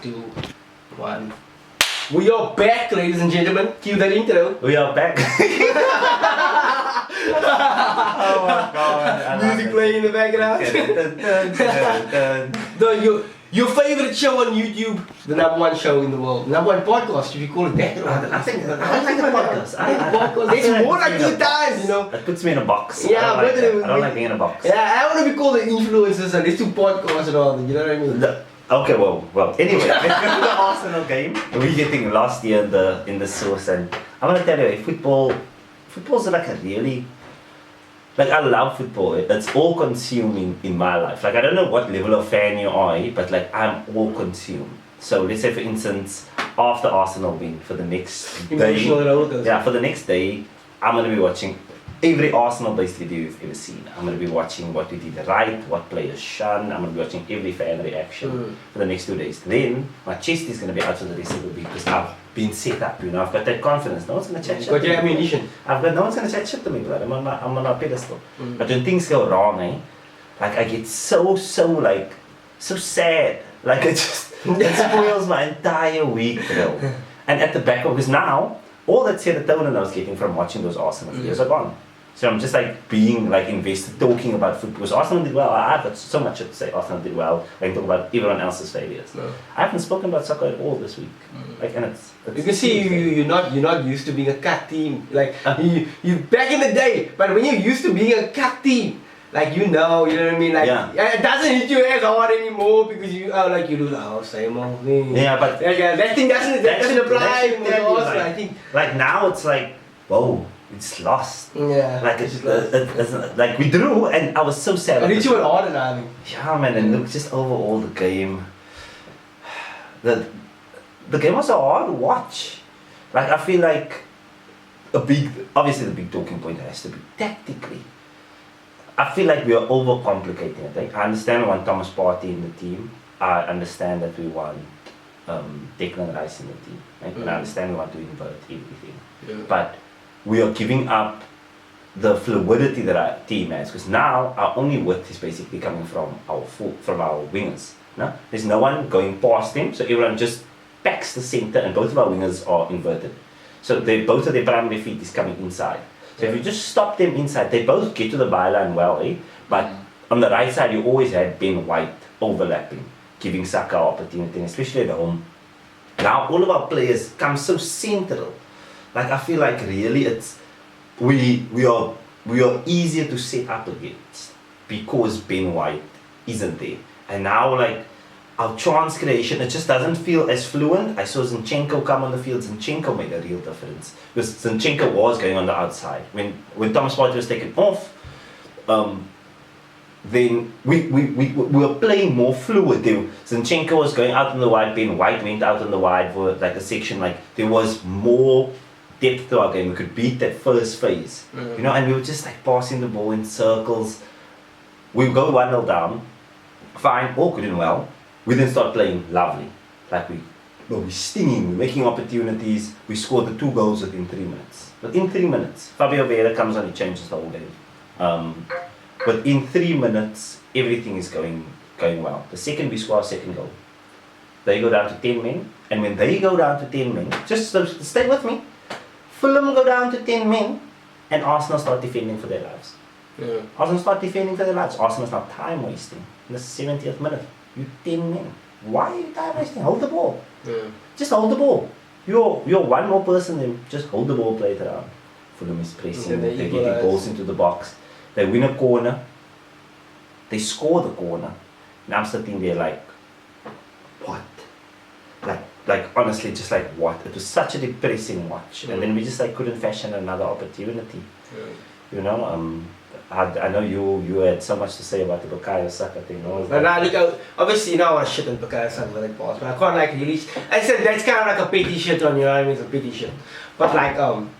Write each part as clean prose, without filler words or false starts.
2, 1. We are back, ladies and gentlemen. Cue that intro. We are back. Oh my god. Music playing in the background. Your favorite show on YouTube, the #1 show in the world, #1 podcast, if you call it that. I think the podcast. It's more like 2 times, you know. It puts me in a box. Yeah, I don't like being in a box. Yeah, I want to be called the influencers and there's 2 podcasts and all that, you know what I mean? Okay, well. Anyway, let's go to the Arsenal game. We're getting last year in the source, and I'm gonna tell you, football's like a really. Like, I love football. It's all consuming in my life. Like, I don't know what level of fan you are, but like, I'm all consumed. So let's say, for instance, after Arsenal win, for the next Emotional day, for the next day, I'm gonna be watching every Arsenal-based video you've ever seen. I'm gonna be watching what we did right, what players shun. I'm gonna be watching every fan reaction for the next 2 days. Then my chest is gonna be out for the rest of the week because I've been set up. You know, I've got that confidence. No one's gonna chat shit. Got your ammunition. No one's gonna chat shit to me, blood. I'm on a pedestal. But when things go wrong, like I get so sad. Like it spoils my entire week, bro. And at the back of, because now all that serotonin I was getting from watching those Arsenal videos are gone. So I'm just like being like invested, talking about football. Because Arsenal did well. I've got so much to say. Arsenal did well. I can talk about everyone else's failures. No. I haven't spoken about soccer at all this week. Like, and it's You can see you're not used to being a cut team. Like you back in the day, but when you're used to being a cut team, like you know what I mean. Like it doesn't hit you as hard anymore because you lose. Same old thing. Yeah, but that thing doesn't apply with Arsenal. Like, I think. Like now it's like, whoa, it's lost. Yeah. Like it's like we drew, and I was so sad. And hit you harder now. I mean. Yeah, man, and look, just overall the game. The game was so hard to watch. Like I feel like obviously the big talking point has to be tactically. I feel like we are overcomplicating it. Like, I understand we want Thomas Partey in the team. I understand that we want Declan Rice in the team. Right? And I understand we want to invert everything. Yeah. But we are giving up the fluidity that our team has, because now our only width is basically coming from our wingers. No? There's no one going past them, so everyone just packs the center, and both of our wingers are inverted. So both of their primary feet is coming inside. So if you just stop them inside, they both get to the byline well, but on the right side you always had Ben White overlapping, giving Saka opportunity, and especially at home. Now all of our players come so central. Like I feel like really we are easier to set up against because Ben White isn't there. And now like our chance creation, it just doesn't feel as fluent. I saw Zinchenko come on the field. Zinchenko made a real difference because Zinchenko was going on the outside. When Thomas Partey was taken off, then we were playing more fluid. Zinchenko was going out on the wide, Ben White went out on the wide for like a section. Like there was more depth to our game. We could beat that first phase, you know, and we were just like passing the ball in circles. We go 1-0 down, fine, all good and well. We then start playing lovely. Like we're stinging, we're making opportunities. We scored the 2 goals within 3 minutes. Within 3 minutes, Fabio Vieira comes on, he changes the whole game. But in 3 minutes, everything is going well. The second we score our second goal, they go down to 10 men. And when they go down to 10 men, just stay with me. Fulham go down to 10 men, and Arsenal start defending for their lives. Yeah. Arsenal start defending for their lives. Arsenal's not time wasting. In the 70th minute. You 10 men. Why are you time wasting? Hold the ball. Yeah. Just hold the ball. You're one more person than just hold the ball, play it around. Fulham is pressing, they're getting balls into the box. They win a corner. They score the corner. And I'm sitting there like, what? Like honestly, just like what? It was such a depressing watch. And then we just like couldn't fashion another opportunity. You know, I know you had so much to say about the Bukayo Saka thing. Look, obviously you know I want to shit on Bukayo Saka with like balls, but I can't like really. I said that's kind of like a petty shit on you know what I mean? It's a petty shit. But like on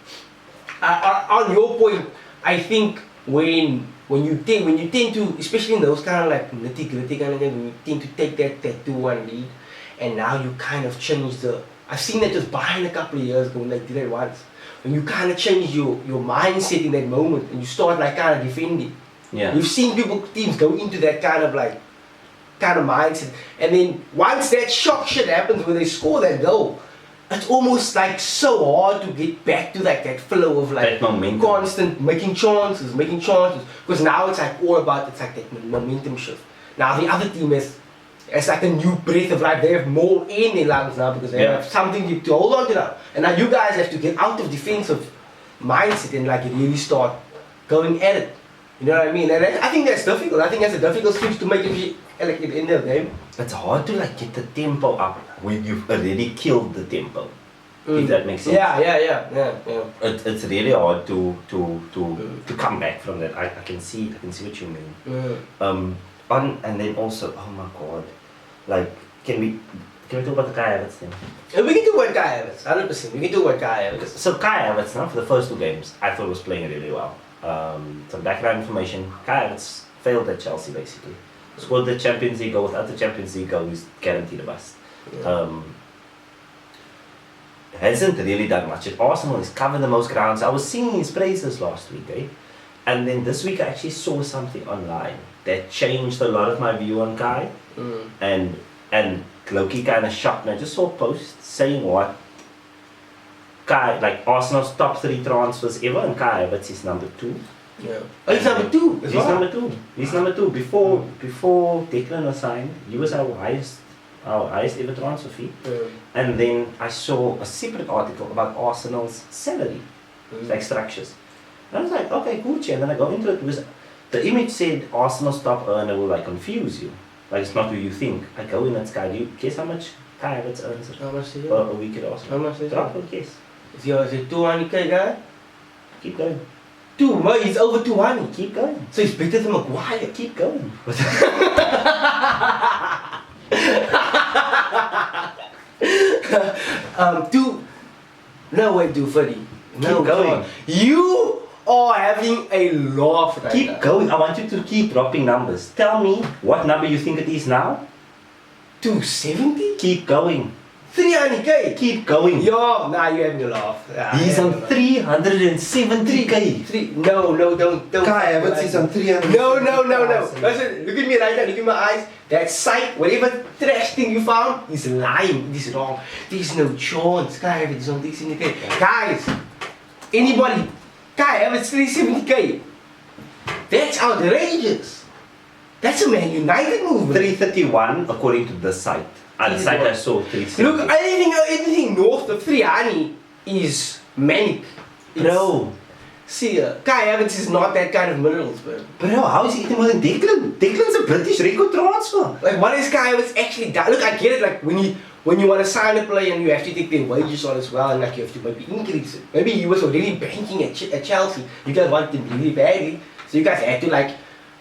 your point, I think when you tend to, especially in those kind of like nitty-gritty kind of things, when you tend to take that 2-1 lead, and now you kind of change the. I've seen that just behind a couple of years ago, like did it once. When you kind of change your mindset in that moment and you start like kind of defending. Yeah. You've seen teams go into that kind kind of mindset. And then once that shock shit happens when they score that goal, it's almost like so hard to get back to like that flow of like That momentum. constant making chances. Because now it's like all about it's like that momentum shift. Now the other team is it's like a new breath of life. They have more in their lungs now because they Yeah. have something to hold on to now. And now you guys have to get out of defensive mindset and like really start going at it. You know what I mean? And I think that's difficult. I think that's a difficult switch to make if you like at the end of the game. It's hard to like get the tempo up when you've already killed the tempo. If that makes sense. Yeah. It's really hard to come back from that. I can see what you mean. And then also, oh my god, like can we talk about the Kai Havertz thing? And we can do what Kai Havertz, 100%. We can do what Kai Havertz. So Kai Havertz now for the first two games, I thought was playing really well. Some background information: Kai Havertz failed at Chelsea basically. Scored the Champions League goal. Without the Champions League goal, he's guaranteed a bust. Hasn't really done much at Arsenal. He's covered the most grounds. I was singing his praises last week, and then this week I actually saw something online that changed a lot of my view on Kai, and Loki kind of shocked me. I just saw a post saying what Kai, like Arsenal's top 3 transfers ever, and Kai Havertz is number 2. Yeah. Oh, he's number 2 as He's well. number 2. He's number 2. Before Declan was signed, he was our highest ever transfer fee. And then I saw a separate article about Arsenal's salary, like structures. And I was like, okay, Gucci. And then I go into it because the image said Arsenal's top earner will like confuse you. Like it's not who you think. I go in and Sky, do you guess how much Kai Havertz earns How much is it? per a week at Arsenal? How much is Drop it? a guess. Is he 200k guy? Keep going. 2, but he's over 200. Keep going. So he's better than Maguire. Keep going. No way, 230. No, Keep going. come on. You are having a laugh right Keep now. going. I want you to keep dropping numbers. Tell me what number you think it is now. 270? Keep going. 300k? Keep going. Yo, nah, you're having a laugh. Nah, He's you're on having a laugh. 370k. No, don't. Kai Havertz is on 300. No. Listen, look at me right now, look at my eyes. That site, whatever trash thing you found, is lying. It is wrong. There's no chance. Kai Havertz is on 370k. Guys, anybody, Kai Havertz 370k. That's outrageous. That's a Man United movement. 331 according to the site. The site I saw 370. Look, anything north of 300 is manic. Bro. See, Kai Havertz is not that kind of minerals, bro. Bro, how is he eating more than Declan? Declan's a British record transfer. Like, what is Kai Havertz actually done? Look, I get it, like, when you want to sign a player and you have to take their wages on as well, and like you have to maybe increase it. Maybe he was already banking at Chelsea. You guys want him really badly, so you guys had to like.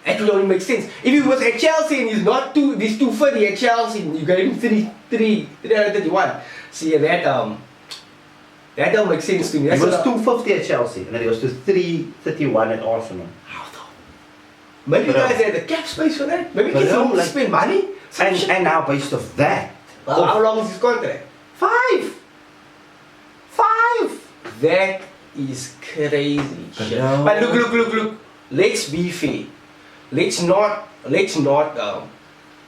Actually only makes sense. If he was at Chelsea and he's not this 230 at Chelsea, you gave him 331. See, that don't make sense to me. He That's was what 250 at Chelsea and then he goes to 331 at Arsenal. How though? Maybe you But, guys had the cap space for that. Maybe but kids no, don't like- spend money. And now based off that. Well, how long is his contract? 5. That is crazy shit. No. But look. Let's be fair. Let's not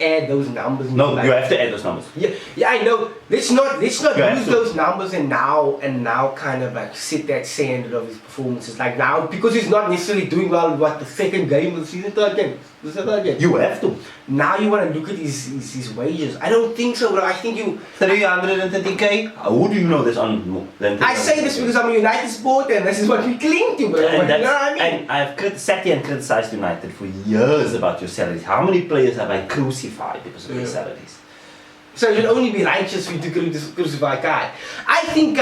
add those numbers. No, like, you have to add those numbers. Yeah, I know. Let's not You have use to. those numbers and now kind of like set that standard of his performances. Like now, because he's not necessarily doing well in what the second game of the season, third game. You have to. Now you want to look at his wages. I don't think so, bro. I think you. 330k? How do you know this on I say this because I'm a United supporter and this is what we cling to, bro. And, You know what I mean? and I've sat here and criticized United for years about your salaries. How many players have I crucified because of their Yeah. salaries? So it should only be righteous for you to crucify Kai. I think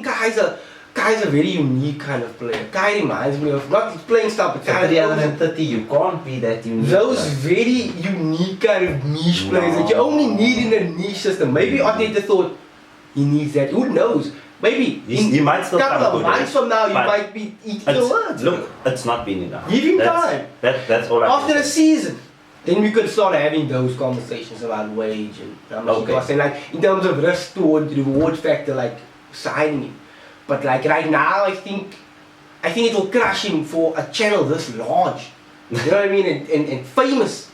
Kai's a very unique kind of player. Kai reminds me of not his playing style, but kind of 330, you can't be that unique. those very unique kind of niche players that you only need in a niche system. Maybe Arteta thought he needs that. Who knows? Maybe He might still a couple come of good, months from now you but might be eating your words. Look, it's not been enough. Give him That's- time. That's all I After can the say. season, then we could start having those conversations about wage and how much Okay. it costs, and like in terms of risk to reward factor, like signing him. But like right now, I think it will crush him for a channel this large. You know what I mean? And famous.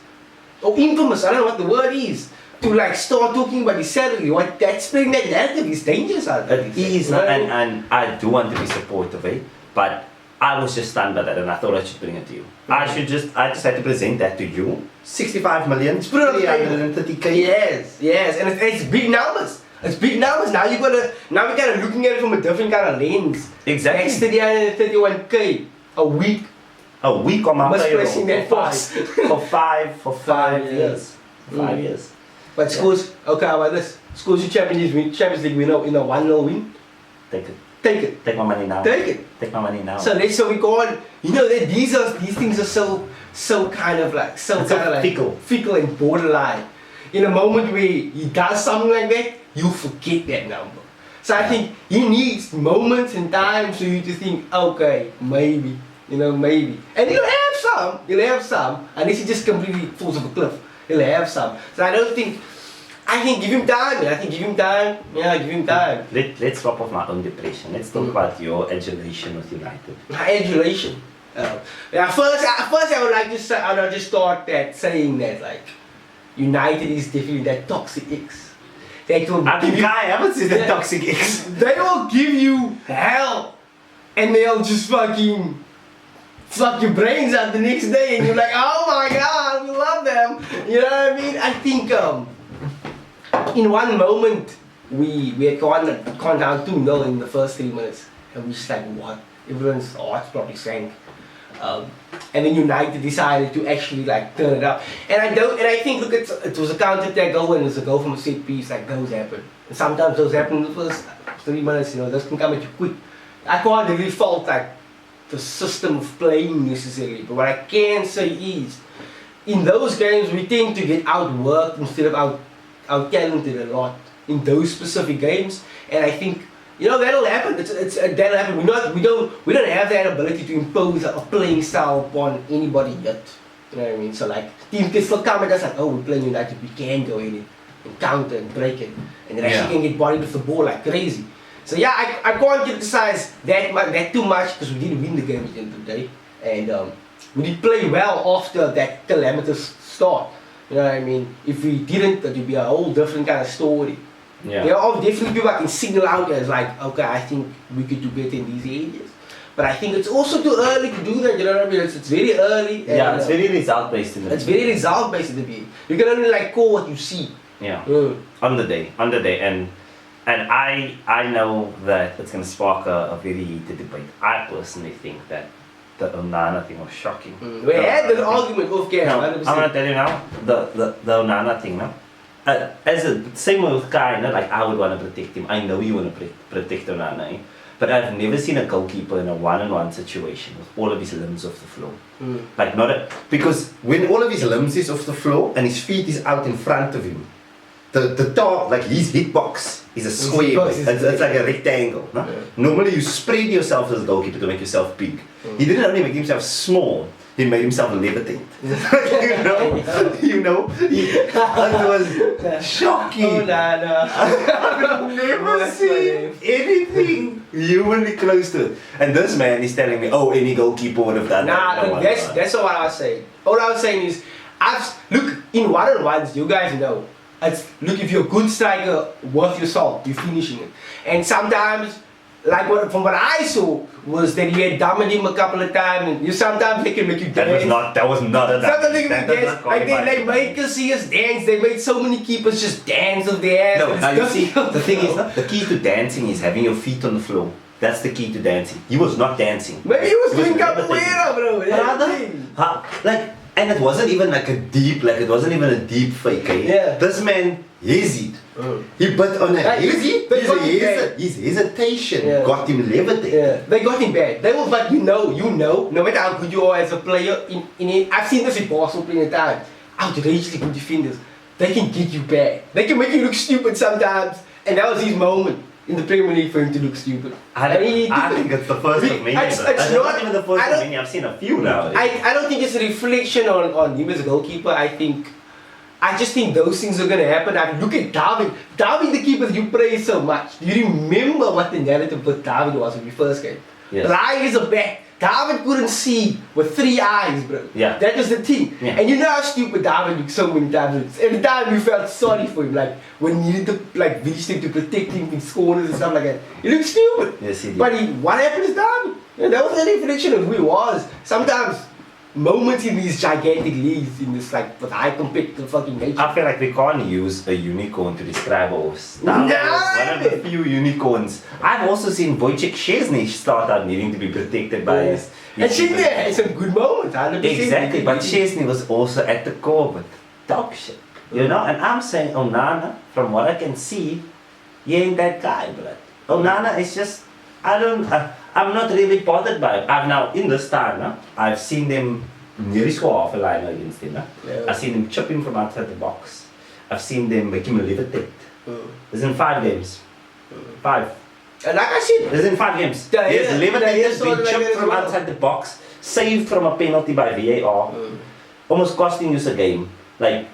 or infamous, I don't know what the word is, to like start talking about his salary. What that spreading that narrative is dangerous. It is, and I do want to be supportive, but I was just stunned by that, and I thought I should bring it to you. I just had to present that to you. 65 million, Put it on the table. 330k. Yes, and it's big numbers. It's big numbers. Now we're kind of looking at it from a different kind of lens. Exactly. That's 331k a week. A week on my Must payroll pressing that fast. for five years. 5 years. But schools, okay, how about this? Schools you Champions League winner in a 1-0 win. Take it. Take it. Take my money now. Take it. Take my money now. So we go on. You know that these things are so kind of like fickle and borderline. In a moment where he does something like that, you forget that number. So I think he needs moments and times for you to think, okay, maybe, maybe. And he'll have some, unless he just completely falls off a cliff. He'll have some. So I think give him time. Yeah, give him time. Let's drop off my own depression. Let's talk about your adulation with United. My adulation. First I would like to say, I just start that saying that like United is definitely that toxic X. I haven't seen the toxic X. They will give you hell, and they'll just fucking fuck your brains out the next day, and you're like, oh my god, we love them. You know what I mean? I think in one moment we had gone down 2-0 in the first 3 minutes, and we just like, what? Everyone's hearts probably sank. And then United decided to actually like turn it up. And I think look, it was a counter-attack goal and it was a goal from a set piece. Like those happen. And sometimes those happen in the first 3 minutes. Those can come at you quick. I can't really fault like the system of playing necessarily. But what I can say is, in those games we tend to get outworked instead of out-talented a lot in those specific games. And I think that'll happen. That'll happen. We don't have that ability to impose a playing style upon anybody yet. You know what I mean? So like teams can still come at us like, oh, we're playing United, we can go in and counter and break it, and then actually can get bodied with the ball like crazy. So yeah, I can't criticize that too much because we didn't win the game at the end of the day, and we did play well after that calamitous start. You know what I mean? If we didn't, that would be a whole different kind of story. Yeah. There are definitely people I can signal out as like, okay, I think we could do better in these areas. But I think it's also too early to do that, you know what I mean? It's very early. And, yeah, it's very result based in the It's very result based in the beginning. You can only like call what you see. Yeah. On the day. And I know that it's gonna spark a very heated debate. I personally think that the Onana thing was shocking. We had this argument off camera. I'm gonna tell you now, the Onana thing now. Same with Kai, like I would want to protect him. I know you want to protect Onana, but I've never seen a goalkeeper in a one-on-one situation with all of his limbs off the floor. Like because when all of his limbs is off the floor and his feet is out in front of him, the top, like his hitbox is a square. It's like a rectangle. No? Yeah. Normally you spread yourself as a goalkeeper to make yourself big. He didn't only make himself small. He made himself levitate. It was shocking. Oh, nah. I've never seen anything humanly close to it. And this man is telling me, oh, any goalkeeper would have done that. Nah, that's not what I was saying. All I was saying is, look, in one-on-ones, you guys know, look, if you're a good striker, worth your salt, you're finishing it. And sometimes, like from what I saw, was that he had dominated him a couple of times, and sometimes they can make you dance. That was not a dance. Sometimes they can make you dance. Like they make us see us dance. They made so many keepers just dance with their ass. No, now you see, the thing is, the key to dancing is having your feet on the floor. That's the key to dancing. He was not dancing. Maybe he was doing capoeira, bro. And it wasn't even like a deep fake. Yeah. This man hesied. He put on a hesi. His hesitation got him levitated. Yeah. They got him bad. But no matter how good you are as a player, I've seen this in Barcelona plenty of times. Outrageously good defenders. They can get you bad. They can make you look stupid sometimes. And that was his moment in the Premier League for him to look stupid. I think it's the first of many. It's not even the first of many. I've seen a few now. I don't think it's a reflection on him as a goalkeeper. I just think those things are going to happen. Look at Darwin. Darwin, the keeper you praise so much. Do you remember what the narrative with Darwin was when we first came? Yes. Lying is a back. David couldn't see with 3 eyes, bro. Yeah. That was the thing. Yeah. And you know how stupid David looked so many times. Every time you felt sorry for him, like when you needed to like reach him to protect him in corners and stuff like that. He looked stupid. Yes, he did. But what happened to David? Yeah, that was the definition of who he was. Sometimes moments in these gigantic leagues, in this like with high competitive fucking nature. I feel like we can't use a unicorn to describe us. No, One of the few unicorns. I've also seen Wojciech Szczesny start out needing to be protected by his. And Szczesny had some good moments, 100%. Exactly, but Szczesny was also at the core with dog shit. You know, and I'm saying Onana, from what I can see, he ain't that guy, but Onana is just, I'm not really bothered by it. I've now, in this time, I've seen them nearly score half a line against him. Yeah. I've seen them chip him from outside the box. I've seen them make him levitate. Mm. It's in 5 games. 5. And like I said, It's in 5 games. Yeah, There's yeah, levitated, yeah, so been like chipped that as from well. outside the box, saved from a penalty by VAR, almost costing you a game. Like,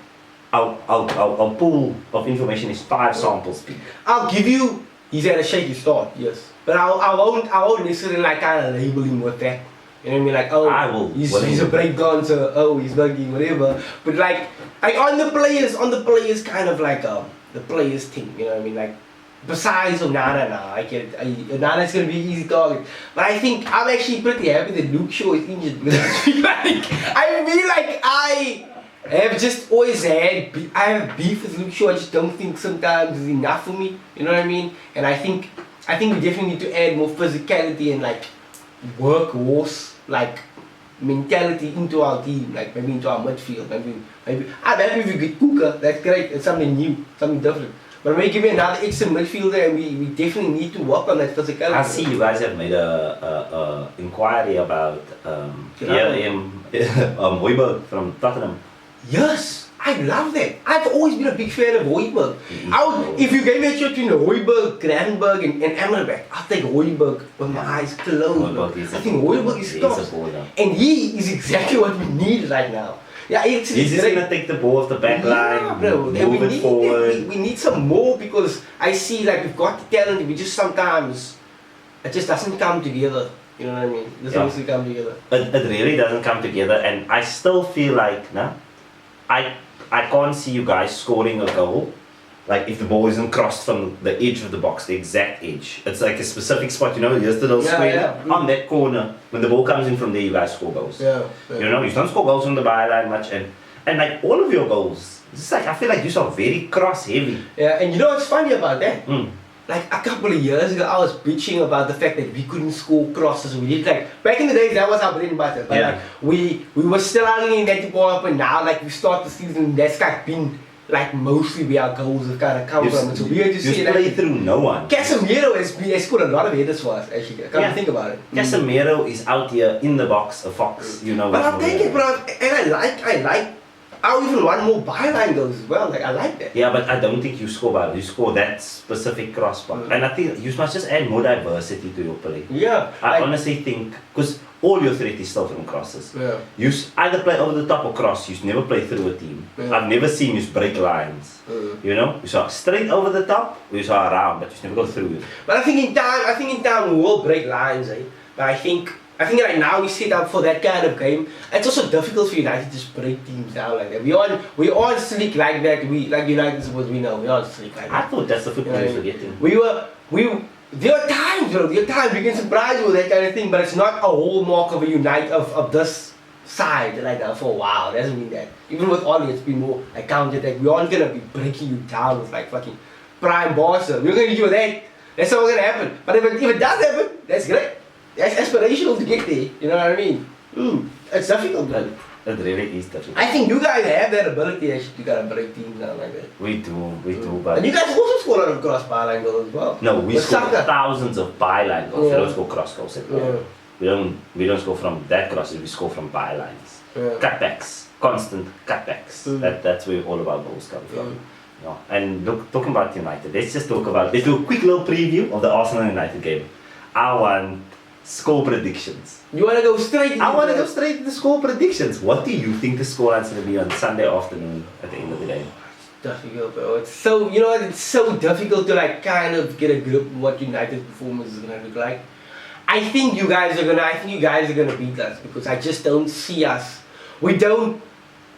our pool of information is 5 samples. I'll give you, he's had a shaky start, yes. But I won't necessarily like kind of label him with that. You know what I mean? Like, oh, I will he's willingly. a break dancer, oh, he's bugging, whatever. But like on the players kind of like the players thing, you know what I mean? Like, besides Onana now, I get it. Onana's gonna be an easy target. But I think I'm actually pretty happy that Luke Shaw is injured because I feel like I have just always had I have beef with Luke Shaw. I just don't think sometimes is enough for me. You know what I mean? And I think we definitely need to add more physicality and like workhorse like mentality into our team, like maybe into our midfield. Maybe I'm happy if we get Kuka. That's great. It's something new, something different. But maybe give me another extra midfielder, and we definitely need to work on that physicality. I see you guys have made a inquiry about Højbjerg from Tottenham. Yes, I love that. I've always been a big fan of Højbjerg. Mhm. If you gave me a choice between Højbjerg, Gravenberg, and Amrabat, I'll take Højbjerg with my eyes closed. Højbjerg is I think Højbjerg is he's top. a baller. And he is exactly what we need right now. Yeah, it's He's just great. gonna take the ball off the back line, Yeah, bro. And move it forward. We need some more because I see like we've got the talent, we just sometimes it just doesn't come together. You know what I mean? It doesn't Yeah. really come together. It really doesn't come together, and I still feel like, I can't see you guys scoring a goal. Like if the ball isn't crossed from the edge of the box, the exact edge. It's like a specific spot, you know, here's the little Yeah, square. yeah. On that corner, when the ball comes in from there, you guys score goals. Yeah. You know, you don't score goals from the byline much, and like all of your goals, it's just like I feel like you are very cross heavy. Yeah, and you know what's funny about that? Mm. Like a couple of years ago, I was bitching about the fact that we couldn't score crosses. We did like back in the days that was our bread and butter. But Yeah. like we were still in that department. But now, like we start the season, that's kind of been like mostly where our goals have kind of come from. And so we had to see play that. through no one. Casemiro has scored a lot of headers for us. Actually, I can't think about it. Casemiro is out here in the box, a fox. You know. But I'll much more take it, than- bro. And I like. I even want more byline goals as well. Like I like that. Yeah, but I don't think you score by you score that specific crossbar. Mm. And I think you must just add more diversity to your play. Yeah. I like- honestly think, because all your threat is still from crosses. Yeah. You either play over the top or cross, you never play through a team. Yeah. I've never seen you break lines. You know? You saw straight over the top, or you saw around, but you never go through it. But I think in time we will break lines, eh? But I think right now we set up for that kind of game. It's also difficult for United to just break teams down like that. We aren't slick like that. Like United supposed we know we aren't slick like I that. thought that's the football Yeah, you're forgetting. There are times, bro. There are times we can surprise you with that kind of thing, but it's not a hallmark of a United of this side right now for a while. It doesn't mean that. Even with Ollie, it's been more like counter-attack. We aren't gonna be breaking you down with like fucking prime Barca. We're gonna do that. That's not gonna happen. But if it does happen, that's great. That's aspirational to get there. You know what I mean? It's difficult, man. It really is difficult. I think you guys have that ability actually to kind of break teams down like that. We do, but... And you guys also score a lot of cross byline goals as well. No, we With score Saka. thousands of byline goals. Yeah. We don't score cross goals at all. Yeah. We don't score from that crosses, we score from bylines. Yeah. Cutbacks, constant cutbacks. That's where all of our goals come from. You know, and look, talking about United, let's do a quick little preview of the Arsenal United game. I want score predictions. You want to go straight? I want to go straight to the score predictions. What do you think the scoreline's going to be on Sunday afternoon at the end of the game? Difficult, bro. It's so, you know what, it's so difficult to like kind of get a grip of what United's performance is going to look like. I think you guys are gonna beat us because I just don't see us. We don't.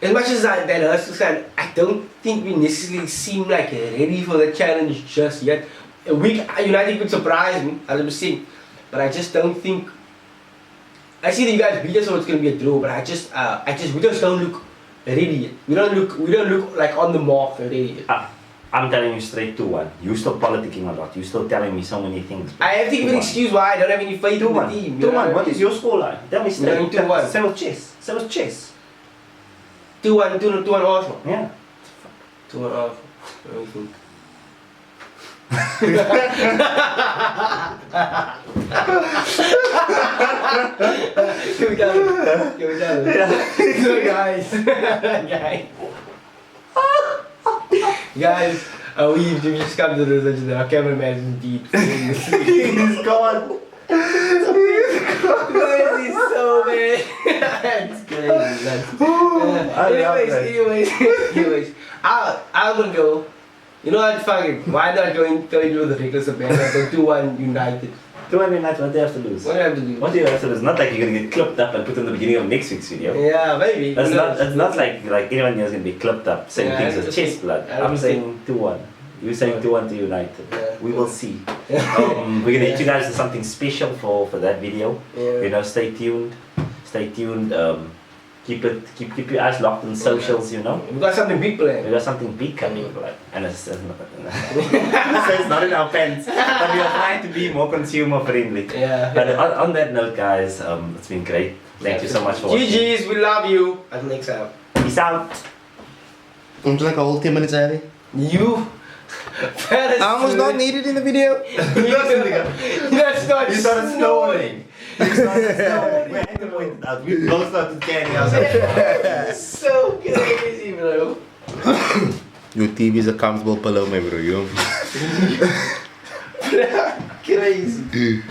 As much as that hurts to say, I don't think we necessarily seem like ready for the challenge just yet. United could surprise me, 100%, but I just don't think. I see that you guys beat us, so it's gonna be a draw. But we just don't look ready yet. We don't look like on the mark ready yet. I'm telling you straight 2-1. You still politicking a lot. You still telling me so many things. I have to give an excuse why I don't have any faith in the team. 2-1. What is your scoreline? Tell me straight. 2-1. Same with chess. 2-1 Arsenal. Yeah. 2-1 Arsenal. Let me think. Give me that. Guys, we've just come to the decision that our cameraman is indeed He's gone. He's so bad. That's crazy. Anyways, I'm gonna go. You know what? Fuck it. Why not going with the reckless abandon? Go 2-1 United. 2-1 United. What do you have to lose? What do I have to do? What do you have to lose? Not like you're gonna get clipped up and put in the beginning of next week's video. Yeah, maybe. It's not like anyone here is gonna be clipped up saying Yeah, things as chest blood. I I'm don't saying 2-1. You're saying 2-1 to United. Yeah. We will see. We're gonna hit you guys with something special for that video. Yeah. You know, stay tuned. Stay tuned. Keep your eyes locked on socials. You know. We got something big planned. We got something big coming, like, and it's not, so it's not in our pants, but we are trying to be more consumer friendly. Yeah. But on that note, guys, it's been great. Thank you so much for watching. GG's, we love you. Until next time. Peace out. I'm just like a whole 10 minutes early. You. I almost not needed in the video. That's not. You started snoring. We had to point it out. We both started canning ourselves. So crazy, bro. Your TV is a comfortable pillow, my bro. You know? Crazy.